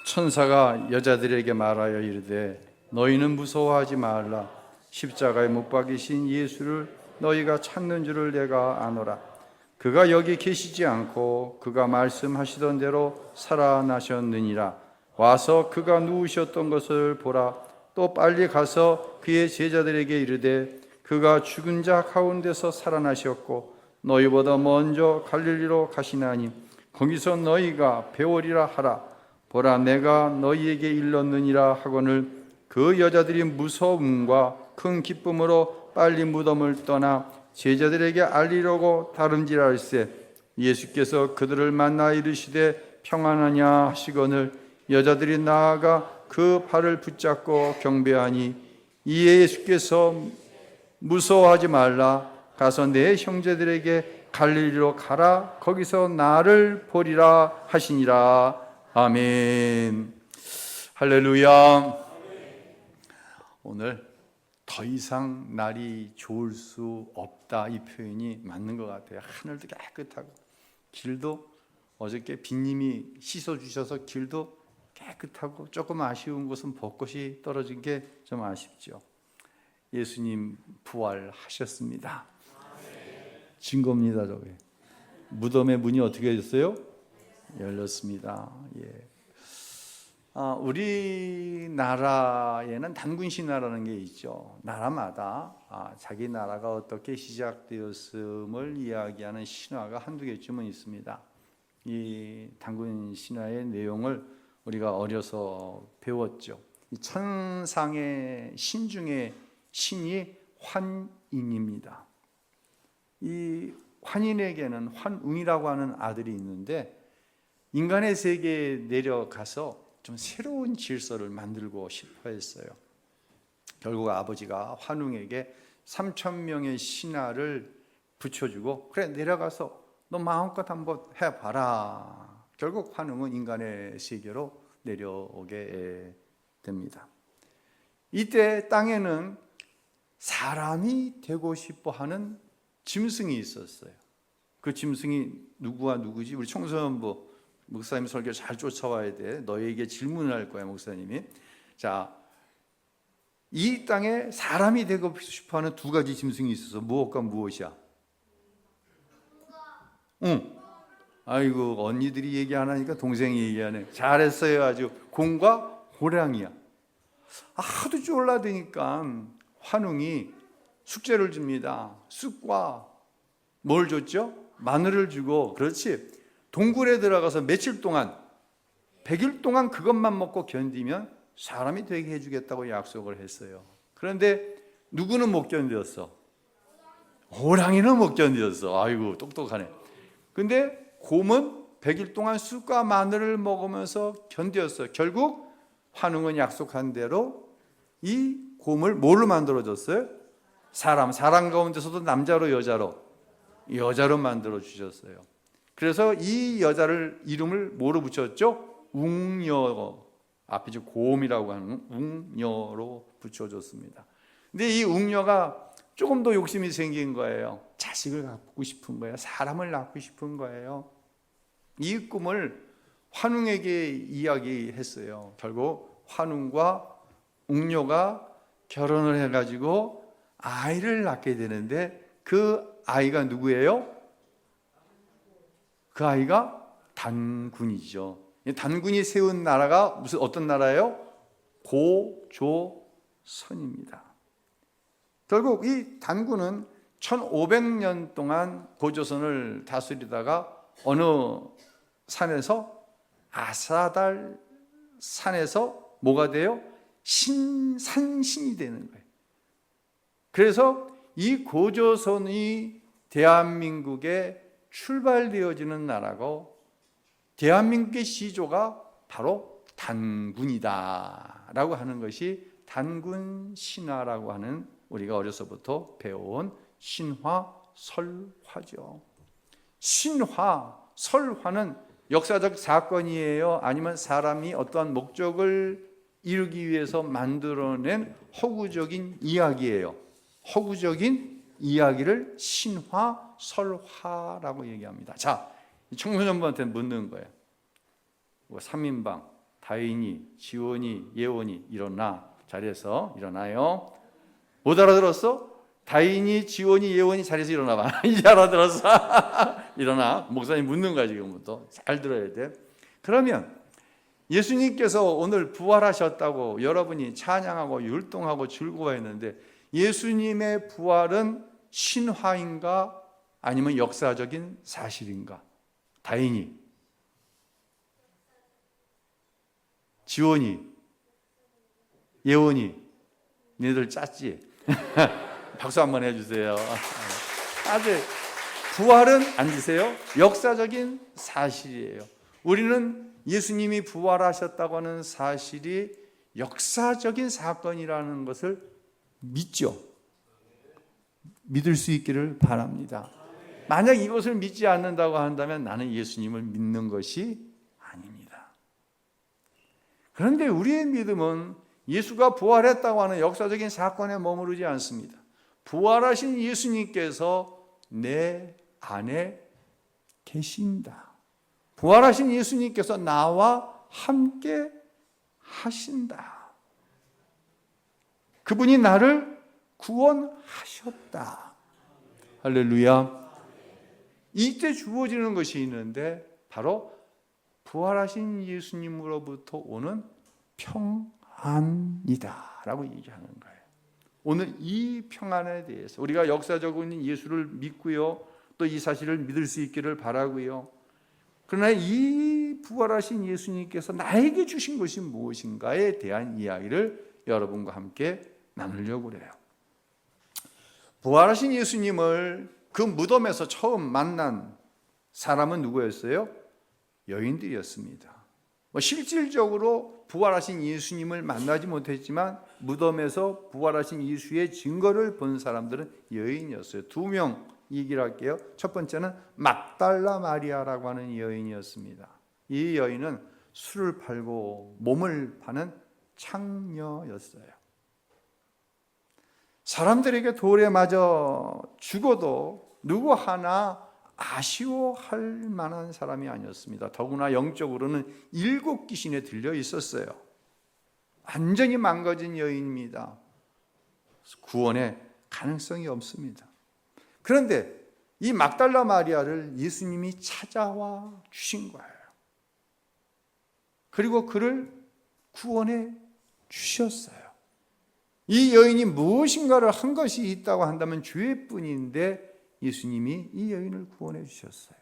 천사가 여자들에게 말하여 이르되 너희는 무서워하지 말라. 십자가에 못 박이신 예수를 너희가 찾는 줄을 내가 아노라. 그가 여기 계시지 않고 그가 말씀하시던 대로 살아나셨느니라. 와서 그가 누우셨던 것을 보라. 또 빨리 가서 그의 제자들에게 이르되 그가 죽은 자 가운데서 살아나셨고 너희보다 먼저 갈릴리로 가시나니 거기서 너희가 배우리라 하라. 보라, 내가 너희에게 일렀느니라 하거늘 그 여자들이 무서움과 큰 기쁨으로 빨리 무덤을 떠나 제자들에게 알리려고 다름질할세. 예수께서 그들을 만나 이르시되 평안하냐 하시거늘 여자들이 나아가 그 발을 붙잡고 경배하니 이에 예수께서 무서워하지 말라. 가서 내 형제들에게 갈릴리로 가라. 거기서 나를 보리라 하시니라. 아멘. 할렐루야. 오늘 더 이상 날이 좋을 수 없다, 이 표현이 맞는 것 같아요. 하늘도 깨끗하고 길도 어저께 빗님이 씻어주셔서 길도 깨끗하고 조금 아쉬운 것은 벚꽃이 떨어진 게 좀 아쉽죠. 예수님 부활하셨습니다. 증거입니다. 저게 무덤의 문이 어떻게 됐어요? 열렸습니다. 예. 우리나라에는 단군 신화라는 게 있죠. 나라마다 자기 나라가 어떻게 시작되었음을 이야기하는 신화가 한두 개쯤은 있습니다. 이 단군 신화의 내용을 우리가 어려서 배웠죠. 이 천상의 신 중에 신이 환인입니다. 이 환인에게는 환웅이라고 하는 아들이 있는데 인간의 세계에 내려가서 좀 새로운 질서를 만들고 싶어 했어요. 결국 아버지가 환웅에게 3,000명의 신하를 붙여주고 그래 내려가서 너 마음껏 한번 해봐라. 결국 환웅은 인간의 세계로 내려오게 됩니다. 이때 땅에는 사람이 되고 싶어 하는 짐승이 있었어요. 그 짐승이 누구와 누구지? 우리 청소년부 목사님 설교 잘 쫓아와야 돼. 너에게 질문을 할 거야, 목사님이. 자, 이 땅에 사람이 되고 싶어하는 두 가지 짐승이 있어서 무엇과 무엇이야? 응. 아이고, 언니들이 얘기 안 하니까 동생이 얘기하네. 잘했어요, 아주. 곰과 호랑이야. 하도 쫄라대니까 환웅이 숙제를 줍니다. 쑥과 뭘 줬죠? 마늘을 주고, 그렇지. 동굴에 들어가서 며칠 동안 100일 동안 그것만 먹고 견디면 사람이 되게 해주겠다고 약속을 했어요. 그런데 누구는 못 견뎠어? 호랑이는 못 견뎠어. 아이고 똑똑하네. 근데 곰은 100일 동안 쑥과 마늘을 먹으면서 견뎠어요. 결국 환웅은 약속한 대로 이 곰을 뭘로 만들어줬어요? 사람 가운데서도 남자로 여자로 만들어 주셨어요. 그래서 이 여자를 이름을 뭐로 붙였죠? 웅녀, 앞에 곰이라고 하는 웅녀로 붙여줬습니다. 근데 이 웅녀가 조금 더 욕심이 생긴 거예요. 자식을 갖고 싶은 거예요. 사람을 낳고 싶은 거예요. 이 꿈을 환웅에게 이야기했어요. 결국 환웅과 웅녀가 결혼을 해가지고 아이를 낳게 되는데 그 아이가 누구예요? 그 아이가 단군이죠. 단군이 세운 나라가 어떤 나라예요? 고조선입니다. 결국 이 단군은 1500년 동안 고조선을 다스리다가 어느 산에서 아사달 산에서 뭐가 돼요? 산신이 되는 거예요. 그래서 이 고조선이 대한민국에 출발되어지는 나라고 대한민국의 시조가 바로 단군이다 라고 하는 것이 단군 신화라고 하는 우리가 어려서부터 배워온 신화 설화죠. 신화 설화는 역사적 사건이에요? 아니면 사람이 어떠한 목적을 이루기 위해서 만들어낸 허구적인 이야기예요? 허구적인 이야기를 신화 설화라고 얘기합니다. 자, 청소년부한테 묻는 거예요. 3인방 다인이, 지원이, 예원이 일어나. 자리에서 일어나요. 못 알아들었어? 다인이, 지원이, 예원이 자리에서 일어나봐. 이제 알아들었어? 일어나. 목사님 묻는 거야 지금부터. 잘 들어야 돼. 그러면 예수님께서 오늘 부활하셨다고 여러분이 찬양하고 율동하고 즐거워했는데, 예수님의 부활은 신화인가 아니면 역사적인 사실인가? 다인이, 지원이, 예원이, 니들 짰지? 박수 한번 해주세요. 아직 부활은 앉으세요. 역사적인 사실이에요. 우리는 예수님이 부활하셨다고 하는 사실이 역사적인 사건이라는 것을 믿죠. 믿을 수 있기를 바랍니다. 만약 이것을 믿지 않는다고 한다면 나는 예수님을 믿는 것이 아닙니다. 그런데 우리의 믿음은 예수가 부활했다고 하는 역사적인 사건에 머무르지 않습니다. 부활하신 예수님께서 내 안에 계신다. 부활하신 예수님께서 나와 함께 하신다. 그분이 나를 구원하셨다. 할렐루야. 이때 주어지는 것이 있는데 바로 부활하신 예수님으로부터 오는 평안이다 라고 얘기하는 거예요. 오늘 이 평안에 대해서 우리가 역사적인 예수를 믿고요, 또 이 사실을 믿을 수 있기를 바라고요. 그러나 이 부활하신 예수님께서 나에게 주신 것이 무엇인가에 대한 이야기를 여러분과 함께 나누려고 그래요. 부활하신 예수님을 그 무덤에서 처음 만난 사람은 누구였어요? 여인들이었습니다. 실질적으로 부활하신 예수님을 만나지 못했지만 무덤에서 부활하신 예수의 증거를 본 사람들은 여인이었어요. 두 명 얘기를 할게요. 첫 번째는 막달라 마리아라고 하는 여인이었습니다. 이 여인은 술을 팔고 몸을 파는 창녀였어요. 사람들에게 돌에 맞아 죽어도 누구 하나 아쉬워할 만한 사람이 아니었습니다. 더구나 영적으로는 7 귀신에 들려 있었어요. 완전히 망가진 여인입니다. 구원의 가능성이 없습니다. 그런데 이 막달라 마리아를 예수님이 찾아와 주신 거예요. 그리고 그를 구원해 주셨어요. 이 여인이 무엇인가를 한 것이 있다고 한다면 죄뿐인데 예수님이 이 여인을 구원해 주셨어요.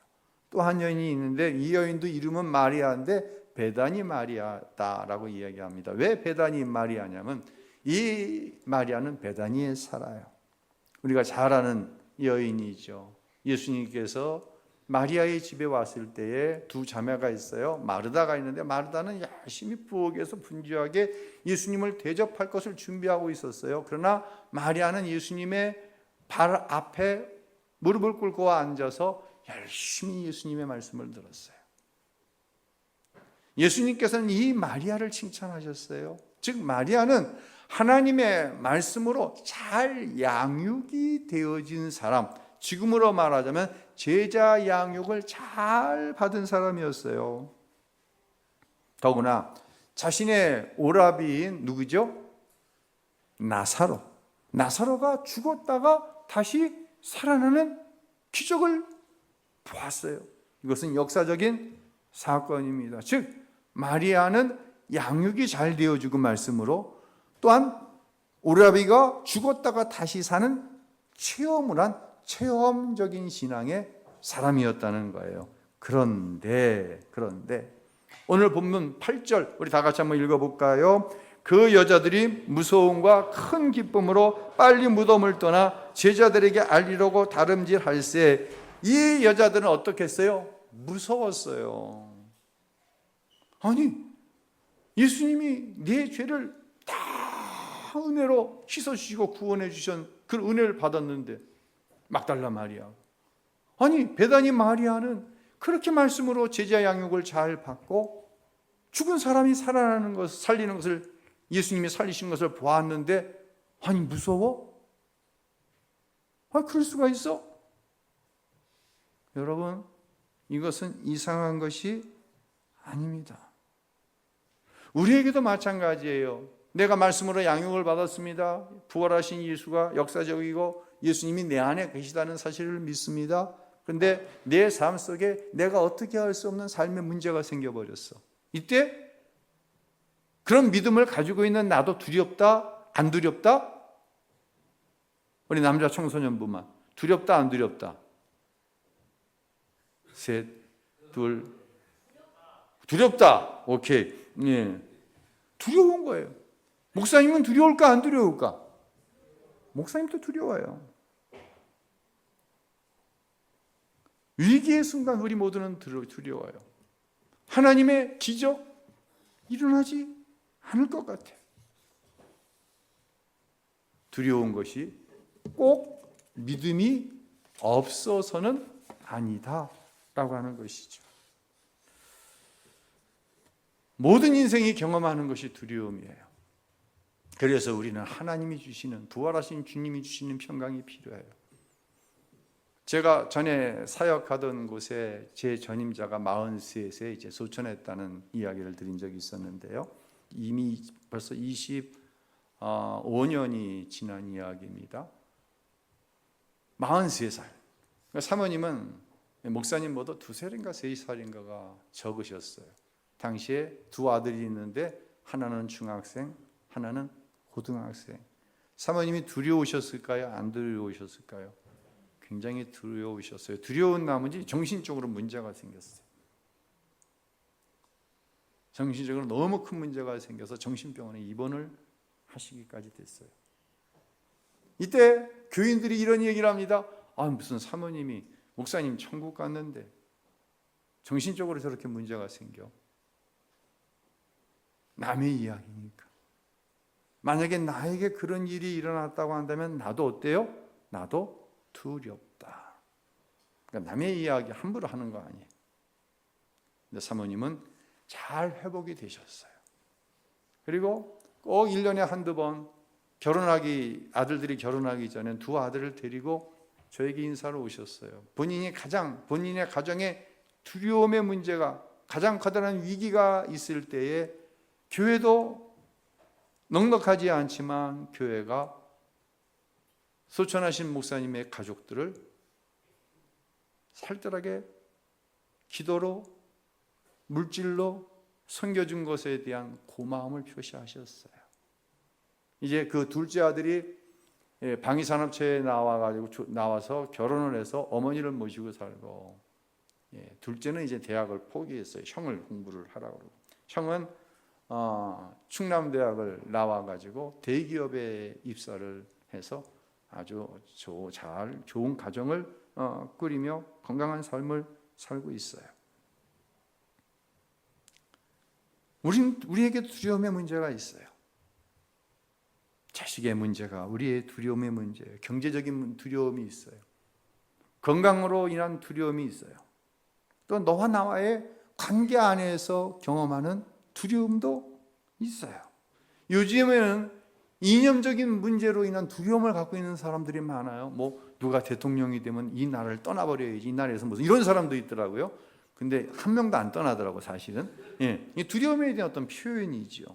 또 한 여인이 있는데 이 여인도 이름은 마리아인데 베다니 마리아다라고 이야기합니다. 왜 베다니 마리아냐면 이 마리아는 베다니에 살아요. 우리가 잘 아는 여인이죠. 예수님께서 마리아의 집에 왔을 때에 두 자매가 있어요. 마르다가 있는데 마르다는 열심히 부엌에서 분주하게 예수님을 대접할 것을 준비하고 있었어요. 그러나 마리아는 예수님의 발 앞에 무릎을 꿇고 앉아서 열심히 예수님의 말씀을 들었어요. 예수님께서는 이 마리아를 칭찬하셨어요. 즉 마리아는 하나님의 말씀으로 잘 양육이 되어진 사람, 지금으로 말하자면 제자 양육을 잘 받은 사람이었어요. 더구나 자신의 오라비인 누구죠? 나사로가 죽었다가 다시 살아나는 기적을 보았어요. 이것은 역사적인 사건입니다. 즉 마리아는 양육이 잘 되어지고 말씀으로, 또한 오라비가 죽었다가 다시 사는 체험을 한 체험적인 신앙의 사람이었다는 거예요. 그런데 오늘 본문 8절 우리 다 같이 한번 읽어볼까요? 그 여자들이 무서움과 큰 기쁨으로 빨리 무덤을 떠나 제자들에게 알리려고 다름질할세, 이 여자들은 어떻게 했어요? 무서웠어요. 아니 예수님이 내 죄를 다 은혜로 씻어주시고 구원해 주신 그 은혜를 받았는데, 막달라 마리아, 아니 베다니 마리아는 그렇게 말씀으로 제자 양육을 잘 받고 죽은 사람이 살아나는 것, 살리는 것을 예수님이 살리신 것을 보았는데 아니 무서워? 그럴 수가 있어? 여러분, 이것은 이상한 것이 아닙니다. 우리에게도 마찬가지예요. 내가 말씀으로 양육을 받았습니다. 부활하신 예수가 역사적이고 예수님이 내 안에 계시다는 사실을 믿습니다. 그런데 내 삶 속에 내가 어떻게 할 수 없는 삶의 문제가 생겨버렸어. 이때 그런 믿음을 가지고 있는 나도 두렵다? 안 두렵다? 우리 남자 청소년부만 두렵다 안 두렵다? 셋, 둘, 두렵다. 오케이. 예. 두려운 거예요. 목사님은 두려울까 안 두려울까? 목사님도 두려워요. 위기의 순간 우리 모두는 두려워요. 하나님의 기적 일어나지 않을 것 같아. 두려운 것이 꼭 믿음이 없어서는 아니다라고 하는 것이죠. 모든 인생이 경험하는 것이 두려움이에요. 그래서 우리는 하나님이 주시는, 부활하신 주님이 주시는 평강이 필요해요. 제가 전에 사역하던 곳에 제 전임자가 43세 이제 소천했다는 이야기를 드린 적이 있었는데요. 이미 벌써 25년이 지난 이야기입니다. 43살. 사모님은 목사님보다 2살인가 3살인가가 적으셨어요. 당시에 두 아들이 있는데 하나는 중학생, 하나는 고등학생. 사모님이 두려우셨을까요? 안 두려우셨을까요? 굉장히 두려우셨어요. 두려운 나머지 정신적으로 문제가 생겼어요. 정신적으로 너무 큰 문제가 생겨서 정신병원에 입원을 하시기까지 됐어요. 이때 교인들이 이런 얘기를 합니다. 무슨 사모님이 목사님 천국 갔는데 정신적으로 저렇게 문제가 생겨. 남의 이야기니까. 만약에 나에게 그런 일이 일어났다고 한다면 나도 어때요? 나도 두렵다. 그러니까 남의 이야기 함부로 하는 거 아니에요. 근데 사모님은 잘 회복이 되셨어요. 그리고 꼭 1년에 한두 번 아들들이 결혼하기 전에 두 아들을 데리고 저에게 인사를 오셨어요. 본인의 가정에 두려움의 문제가, 가장 커다란 위기가 있을 때에 교회도 넉넉하지 않지만 교회가 소천하신 목사님의 가족들을 살뜰하게 기도로, 물질로 섬겨준 것에 대한 고마움을 표시하셨어요. 이제 그 둘째 아들이 방위산업체에 나와서 결혼을 해서 어머니를 모시고 살고, 둘째는 이제 대학을 포기했어요. 형을 공부를 하라고 그러고. 형은 충남대학을 나와가지고 대기업에 입사를 해서 아주 좋은 가정을 꾸리며 건강한 삶을 살고 있어요. 우리에게도 두려움의 문제가 있어요. 자식의 문제가 우리의 두려움의 문제예요. 경제적인 두려움이 있어요. 건강으로 인한 두려움이 있어요. 또 너와 나와의 관계 안에서 경험하는 두려움도 있어요. 요즘에는 이념적인 문제로 인한 두려움을 갖고 있는 사람들이 많아요. 누가 대통령이 되면 이 나라를 떠나버려야지, 이 나라에서 무슨 이런 사람도 있더라고요. 근데 한 명도 안 떠나더라고 사실은. 이 두려움에 대한 어떤 표현이지요.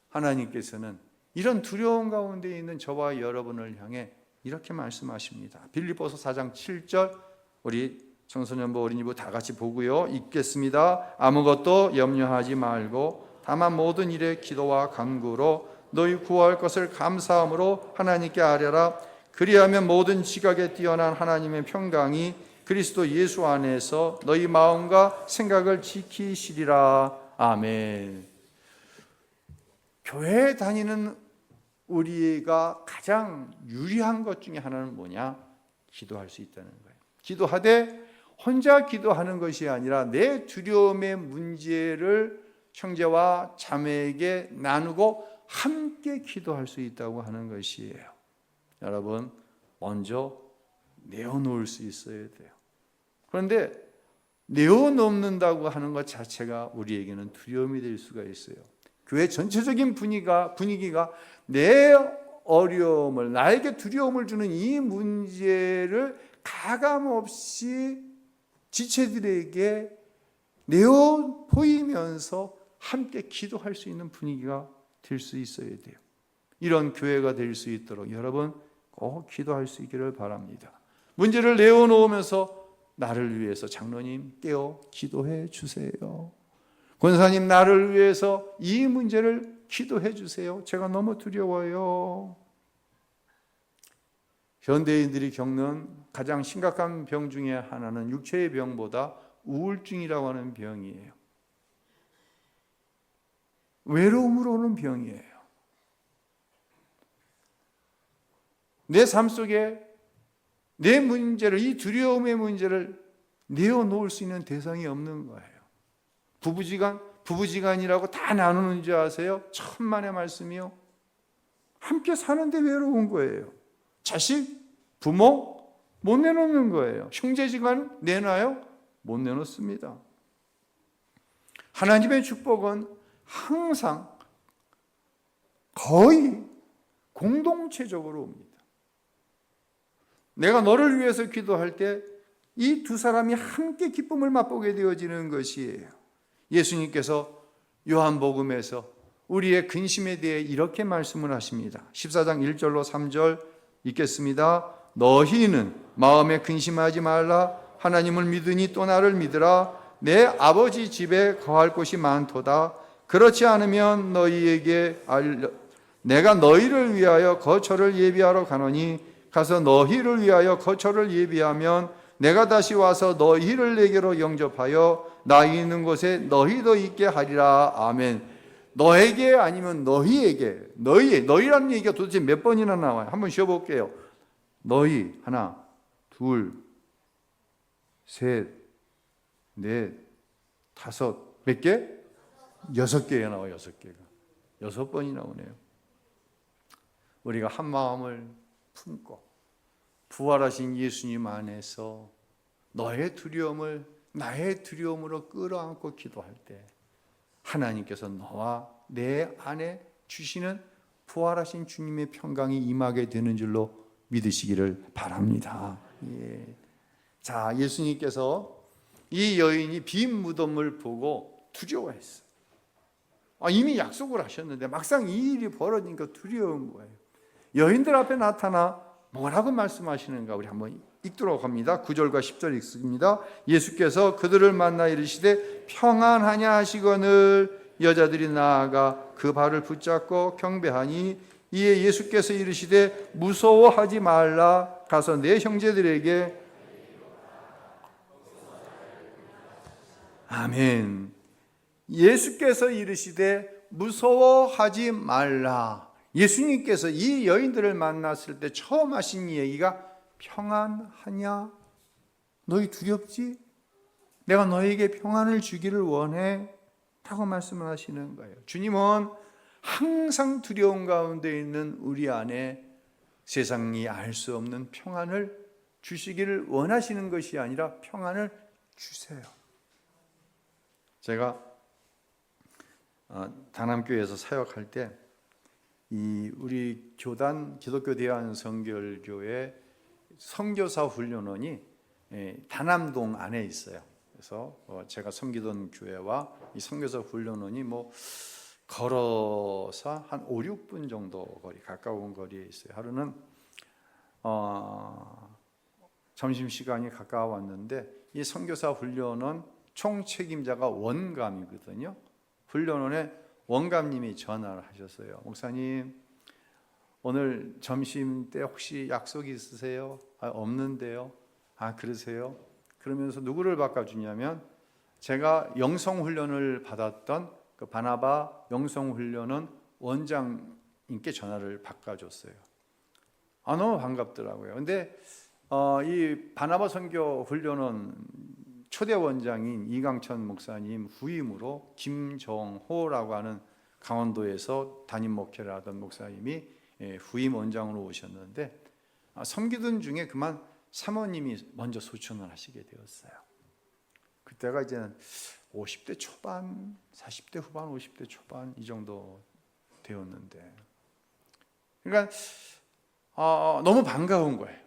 하나님께서는 이런 두려움 가운데 있는 저와 여러분을 향해 이렇게 말씀하십니다. 빌립보서 4장 7절 우리 청소년부 어린이부 다 같이 보고요. 읽겠습니다. 아무것도 염려하지 말고 다만 모든 일에 기도와 간구로 너희 구할 것을 감사함으로 하나님께 아뢰라. 그리하면 모든 지각에 뛰어난 하나님의 평강이 그리스도 예수 안에서 너희 마음과 생각을 지키시리라. 아멘. 교회에 다니는 우리가 가장 유리한 것 중에 하나는 뭐냐? 기도할 수 있다는 거예요. 기도하되 혼자 기도하는 것이 아니라 내 두려움의 문제를 형제와 자매에게 나누고 함께 기도할 수 있다고 하는 것이에요. 여러분, 먼저 내어놓을 수 있어야 돼요. 그런데 내어놓는다고 하는 것 자체가 우리에게는 두려움이 될 수가 있어요. 교회 전체적인 분위기가 내 어려움을, 나에게 두려움을 주는 이 문제를 가감없이 지체들에게 내어 보이면서 함께 기도할 수 있는 분위기가 될 수 있어야 돼요. 이런 교회가 될 수 있도록 여러분 꼭 기도할 수 있기를 바랍니다. 문제를 내어놓으면서 나를 위해서 장로님 깨어 기도해 주세요. 권사님 나를 위해서 이 문제를 기도해 주세요. 제가 너무 두려워요. 현대인들이 겪는 가장 심각한 병 중에 하나는 육체의 병보다 우울증이라고 하는 병이에요. 외로움으로 오는 병이에요. 내 삶 속에 내 문제를, 이 두려움의 문제를 내어놓을 수 있는 대상이 없는 거예요. 부부지간이라고 다 나누는 줄 아세요? 천만의 말씀이요. 함께 사는데 외로운 거예요. 자식, 부모 못 내놓는 거예요. 형제지간 내놔요? 못 내놓습니다. 하나님의 축복은 항상 거의 공동체적으로 옵니다. 내가 너를 위해서 기도할 때 이 두 사람이 함께 기쁨을 맛보게 되어지는 것이에요. 예수님께서 요한복음에서 우리의 근심에 대해 이렇게 말씀을 하십니다. 14장 1절로 3절 읽겠습니다. 너희는 마음에 근심하지 말라. 하나님을 믿으니 또 나를 믿으라. 내 아버지 집에 거할 곳이 많도다. 그렇지 않으면 내가 너희를 위하여 거처를 예비하러 가노니 가서 너희를 위하여 거처를 예비하면 내가 다시 와서 너희를 내게로 영접하여 나 있는 곳에 너희도 있게 하리라. 아멘. 너에게 아니면 너희에게, 너희라는 얘기가 도대체 몇 번이나 나와요? 한번 쉬어볼게요. 너희 하나, 둘, 셋, 넷, 다섯, 몇 개? 6개가 나와요. 6개가 6번이 나오네요. 우리가 한 마음을 품고 부활하신 예수님 안에서 너의 두려움을 나의 두려움으로 끌어안고 기도할 때 하나님께서 너와 내 안에 주시는 부활하신 주님의 평강이 임하게 되는 줄로 믿으시기를 바랍니다. 예. 자, 예수님께서 이 여인이 빈 무덤을 보고 두려워했어요. 이미 약속을 하셨는데 막상 이 일이 벌어지니까 두려운 거예요. 여인들 앞에 나타나 뭐라고 말씀하시는가 우리 한번 읽도록 합니다. 9절과 10절 읽습니다. 예수께서 그들을 만나 이르시되 평안하냐 하시거늘 여자들이 나아가 그 발을 붙잡고 경배하니 이에 예수께서 이르시되 무서워하지 말라. 가서 내 형제들에게 아멘. 예수께서 이르시되 무서워하지 말라. 예수님께서 이 여인들을 만났을 때 처음 하신 얘기가 평안하냐? 너희 두렵지? 내가 너에게 평안을 주기를 원해 라고 말씀을 하시는 거예요. 주님은 항상 두려움 가운데 있는 우리 안에 세상이 알 수 없는 평안을 주시기를 원하시는 것이 아니라 평안을 주세요. 제가 다남교회에서 사역할 때 우리 교단 기독교 대한 성결교회 선교사 훈련원이 다남동 안에 있어요. 그래서 제가 섬기던 교회와 이 선교사 훈련원이 걸어서 한 5, 6분 정도 거리, 가까운 거리에 있어요. 하루는 점심시간이 가까웠는데 이 선교사 훈련원 총책임자가 원감이거든요. 훈련원에 원감님이 전화를 하셨어요. 목사님, 오늘 점심 때 혹시 약속이 있으세요? 없는데요. 그러세요? 그러면서 누구를 바꿔주냐면 제가 영성훈련을 받았던 그 바나바 영성훈련원 원장님께 전화를 바꿔줬어요. 너무 반갑더라고요. 근데 이 바나바 선교 훈련원 초대 원장인 이강천 목사님 후임으로 김정호라고 하는 강원도에서 담임 목회를 하던 목사님이 후임 원장으로 오셨는데 섬기던 중에 그만 사모님이 먼저 소천을 하시게 되었어요. 그때가 이제 50대 초반, 40대 후반, 50대 초반 이 정도 되었는데 그러니까 너무 반가운 거예요.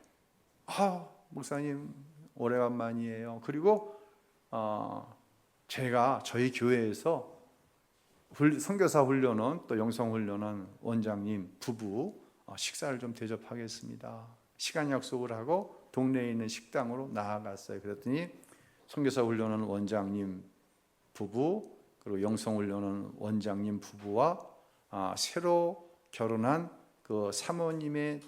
목사님 오래간만이에요. 그리고 제가 저희 교회에서 선교사 훈련원 또 영성훈련원 원장님 부부 식사를 좀 대접하겠습니다. 시간 약속을 하고 동네에 있는 식당으로 나아갔어요. 그랬더니 선교사 훈련원 원장님 부부 그리고 영성훈련원 원장님 부부와 새로 결혼한 그 사모님의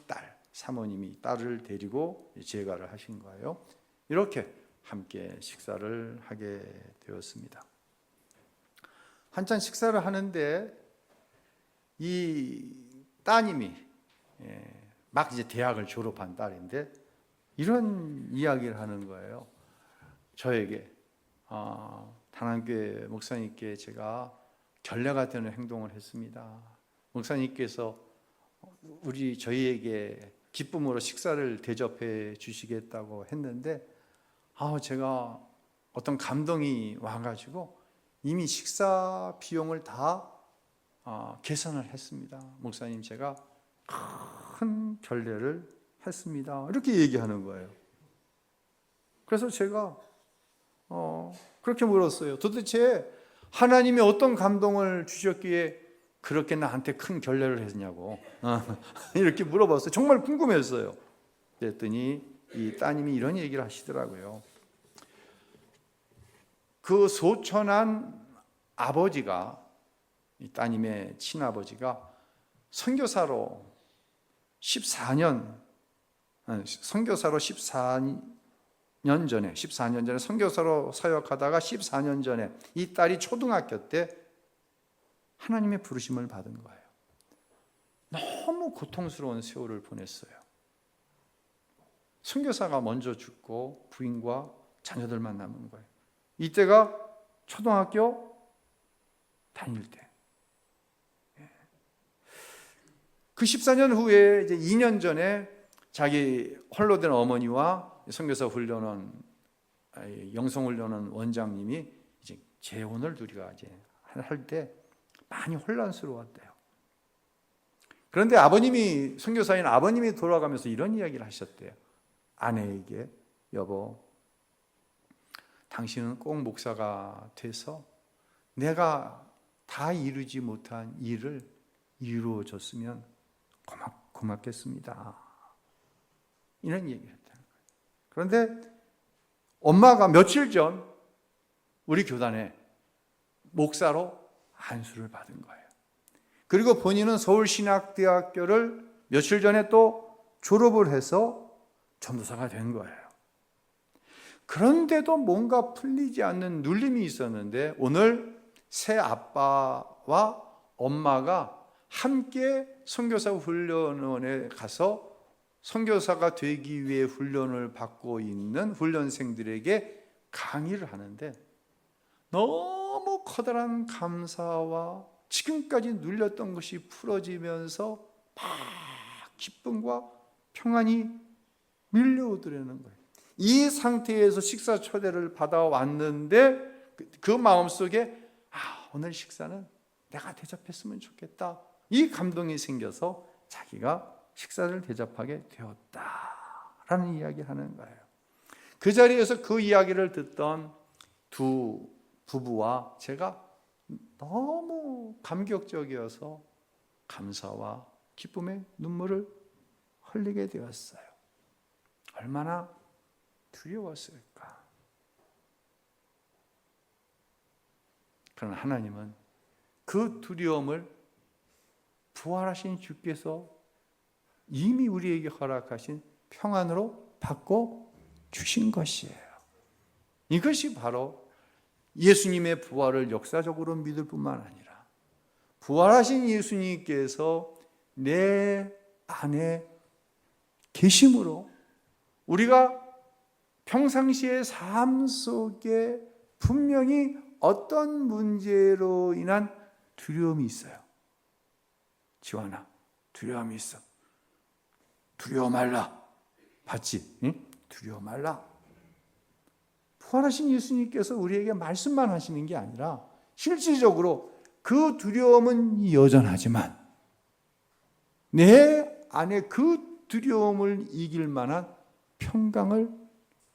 사모님이 딸을 데리고 재가를 하신 거예요. 이렇게 함께 식사를 하게 되었습니다. 한참 식사를 하는데 이 따님이 막 이제 대학을 졸업한 딸인데 이런 이야기를 하는 거예요. 저에게 단안교회 목사님께 제가 결례가 되는 행동을 했습니다. 목사님께서 저희에게 기쁨으로 식사를 대접해 주시겠다고 했는데 제가 어떤 감동이 와가지고 이미 식사 비용을 다 계산을 했습니다. 목사님, 제가 큰 결례를 했습니다. 이렇게 얘기하는 거예요. 그래서 제가 그렇게 물었어요. 도대체 하나님이 어떤 감동을 주셨기에 그렇게 나한테 큰 결례를 했냐고 이렇게 물어봤어요. 정말 궁금했어요. 그랬더니 이 따님이 이런 얘기를 하시더라고요. 그 소천한 아버지가, 이 따님의 친아버지가 선교사로 14년 전에 선교사로 사역하다가 14년 전에 이 딸이 초등학교 때 하나님의 부르심을 받은 거예요. 너무 고통스러운 세월을 보냈어요. 선교사가 먼저 죽고 부인과 자녀들만 남은 거예요. 이때가 초등학교 다닐 때. 그 14년 후에 이제 2년 전에 자기 홀로 된 어머니와 선교사 훈련원, 영성훈련원 원장님이 이제 재혼을 둘이가 이제 할 때 많이 혼란스러웠대요. 그런데 선교사인 아버님이 돌아가면서 이런 이야기를 하셨대요. 아내에게, 여보, 당신은 꼭 목사가 돼서 내가 다 이루지 못한 일을 이루어줬으면 고맙겠습니다. 이런 얘기를 했다는 거예요. 그런데 엄마가 며칠 전 우리 교단에 목사로 안수를 받은 거예요. 그리고 본인은 서울신학대학교를 며칠 전에 또 졸업을 해서 전도사가 된 거예요. 그런데도 뭔가 풀리지 않는 눌림이 있었는데 오늘 새 아빠와 엄마가 함께 선교사 훈련원에 가서 선교사가 되기 위해 훈련을 받고 있는 훈련생들에게 강의를 하는데 너무 커다란 감사와 지금까지 눌렸던 것이 풀어지면서 막 기쁨과 평안이 밀려오더라는 거예요. 이 상태에서 식사 초대를 받아왔는데 그 마음속에 오늘 식사는 내가 대접했으면 좋겠다. 이 감동이 생겨서 자기가 식사를 대접하게 되었다라는 이야기를 하는 거예요. 그 자리에서 그 이야기를 듣던 두 부부와 제가 너무 감격적이어서 감사와 기쁨의 눈물을 흘리게 되었어요. 얼마나 두려웠을까. 그러나 하나님은 그 두려움을 부활하신 주께서 이미 우리에게 허락하신 평안으로 바꿔 주신 것이에요. 이것이 바로 예수님의 부활을 역사적으로 믿을 뿐만 아니라 부활하신 예수님께서 내 안에 계심으로 우리가 평상시의 삶 속에 분명히 어떤 문제로 인한 두려움이 있어요. 지환아, 두려움이 있어. 두려워 말라. 봤지? 응? 두려워 말라. 부활하신 예수님께서 우리에게 말씀만 하시는 게 아니라 실질적으로 그 두려움은 여전하지만 내 안에 그 두려움을 이길 만한 평강을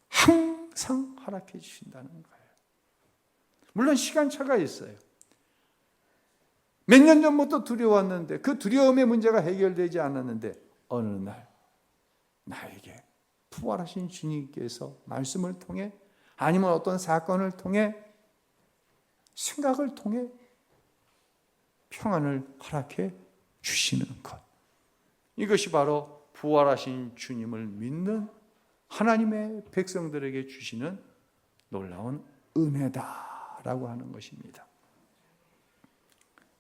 항상 허락해 주신다는 거예요. 물론 시간차가 있어요. 몇 년 전부터 두려웠는데 그 두려움의 문제가 해결되지 않았는데 어느 날 나에게 부활하신 주님께서 말씀을 통해 아니면 어떤 사건을 통해 생각을 통해 평안을 허락해 주시는 것. 이것이 바로 부활하신 주님을 믿는 하나님의 백성들에게 주시는 놀라운 은혜다라고 하는 것입니다.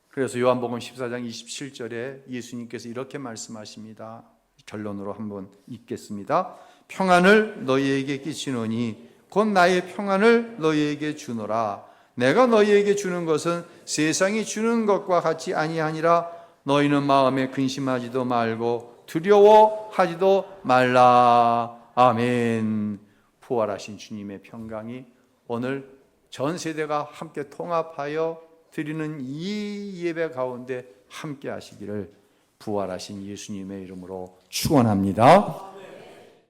그래서 요한복음 14장 27절에 예수님께서 이렇게 말씀하십니다. 결론으로 한번 읽겠습니다. 평안을 너희에게 끼치노니 곧 나의 평안을 너희에게 주노라. 내가 너희에게 주는 것은 세상이 주는 것과 같이 아니하니라. 너희는 마음에 근심하지도 말고 두려워하지도 말라. 아멘. 부활하신 주님의 평강이 오늘 전 세대가 함께 통합하여 드리는 이 예배 가운데 함께 하시기를 부활하신 예수님의 이름으로 축원합니다.